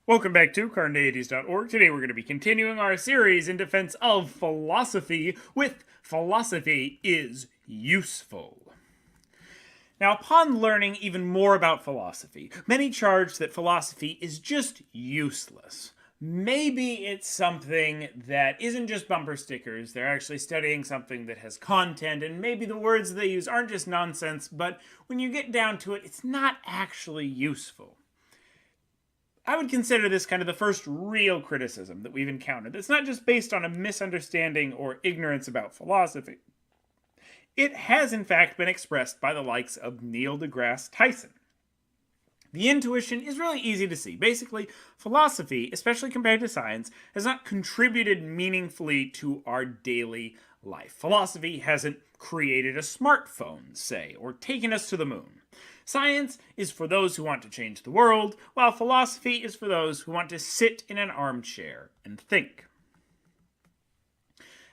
Welcome back to Carneades.org. Today we're going to be continuing our series in defense of philosophy with Philosophy is Useful. Now, upon learning even more about philosophy, many charge that philosophy is just useless. Maybe it's something that isn't just bumper stickers, they're actually studying something that has content, and maybe the words they use aren't just nonsense, but when you get down to it, it's not actually useful. I would consider this kind of the first real criticism that we've encountered. It's not just based on a misunderstanding or ignorance about philosophy. It has, in fact, been expressed by the likes of Neil deGrasse Tyson. The intuition is really easy to see. Basically, philosophy, especially compared to science, has not contributed meaningfully to our daily life. Philosophy hasn't created a smartphone, say, or taken us to the moon. Science is for those who want to change the world, while philosophy is for those who want to sit in an armchair and think.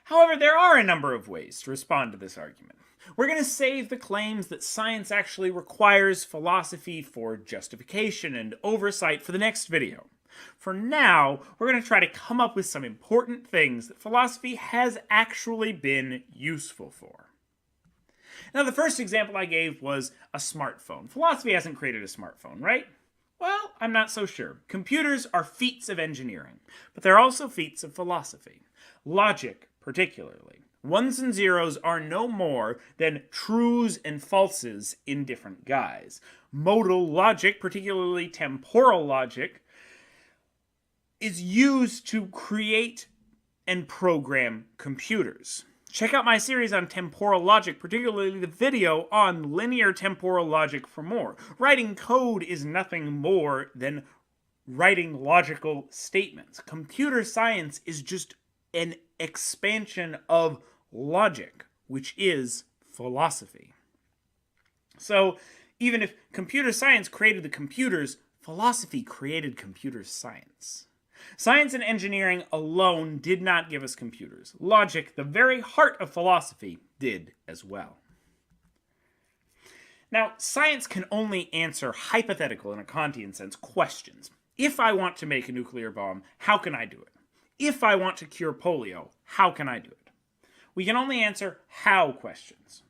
However, there are a number of ways to respond to this argument. We're going to save the claims that science actually requires philosophy for justification and oversight for the next video. For now, we're going to try to come up with some important things that philosophy has actually been useful for. Now, the first example I gave was a smartphone. Philosophy hasn't created a smartphone, right? Well, I'm not so sure. Computers are feats of engineering, but they're also feats of philosophy. Logic, particularly. Ones and zeros are no more than trues and falses in different guise. Modal logic, particularly temporal logic, is used to create and program computers. Check out my series on temporal logic, particularly the video on linear temporal logic for more. Writing code is nothing more than writing logical statements. Computer science is just an expansion of logic, which is philosophy. So, even if computer science created the computers, philosophy created computer science. Science and engineering alone did not give us computers. Logic, the very heart of philosophy, did as well. Now, science can only answer hypothetical, in a Kantian sense, questions. If I want to make a nuclear bomb, how can I do it? If I want to cure polio, how can I do it? We can only answer how questions.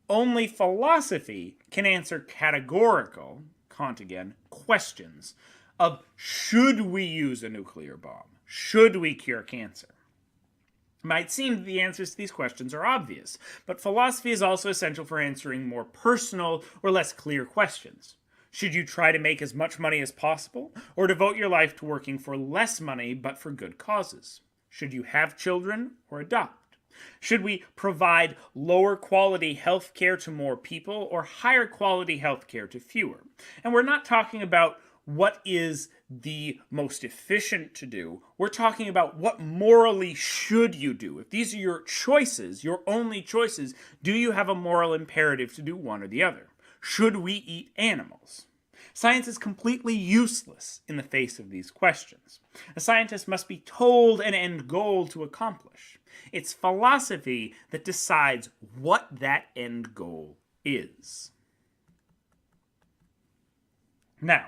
Only philosophy can answer categorical, Kant again, questions of should we use a nuclear bomb? Should we cure cancer? It might seem that the answers to these questions are obvious, but philosophy is also essential for answering more personal or less clear questions. Should you try to make as much money as possible, or devote your life to working for less money but for good causes? Should you have children or adopt? Should we provide lower quality health care to more people or higher quality health care to fewer? And we're not talking about what is the most efficient to do. We're talking about what morally should you do. If these are your choices, your only choices, do you have a moral imperative to do one or the other? Should we eat animals? Science is completely useless in the face of these questions. A scientist must be told an end goal to accomplish. It's philosophy that decides what that end goal is. Now,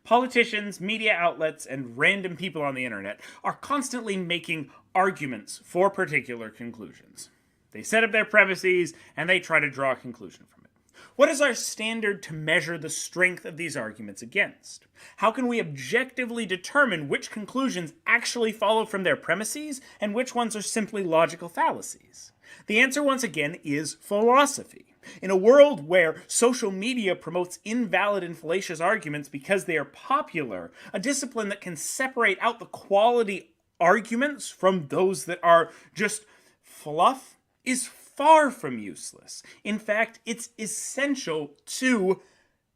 politicians, media outlets, and random people on the internet are constantly making arguments for particular conclusions. They set up their premises, and they try to draw a conclusion from it. What is our standard to measure the strength of these arguments against? How can we objectively determine which conclusions actually follow from their premises, and which ones are simply logical fallacies? The answer, once again, is philosophy. In a world where social media promotes invalid and fallacious arguments because they are popular, a discipline that can separate out the quality arguments from those that are just fluff is far from useless. In fact, it's essential to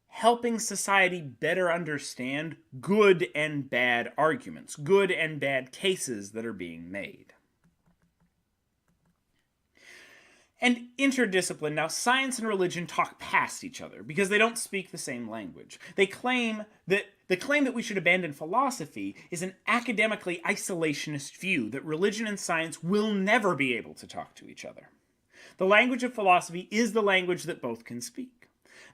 helping society better understand good and bad arguments, good and bad cases that are being made. And interdiscipline. Now, science and religion talk past each other because they don't speak the same language. The claim that we should abandon philosophy is an academically isolationist view that religion and science will never be able to talk to each other. The language of philosophy is the language that both can speak.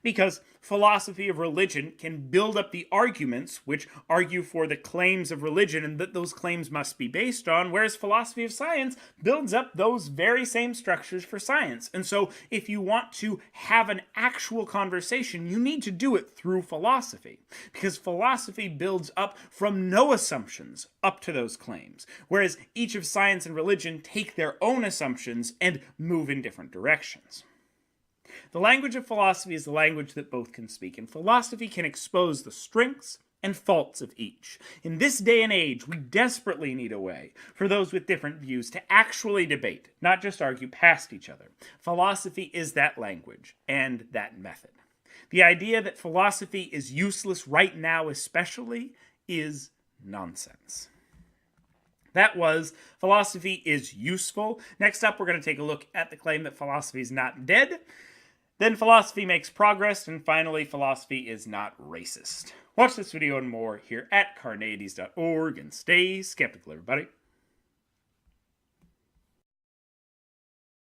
Because philosophy of religion can build up the arguments which argue for the claims of religion and that those claims must be based on, whereas philosophy of science builds up those very same structures for science. And so if you want to have an actual conversation, you need to do it through philosophy, because philosophy builds up from no assumptions up to those claims, whereas each of science and religion take their own assumptions and move in different directions. The language of philosophy is the language that both can speak, and philosophy can expose the strengths and faults of each. In this day and age, we desperately need a way for those with different views to actually debate, not just argue past each other. Philosophy is that language and that method. The idea that philosophy is useless right now especially is nonsense. That was Philosophy is Useful. Next up, we're going to take a look at the claim that philosophy is not dead. Then philosophy makes progress, and finally, philosophy is not racist. Watch this video and more here at Carneades.org, and stay skeptical, everybody.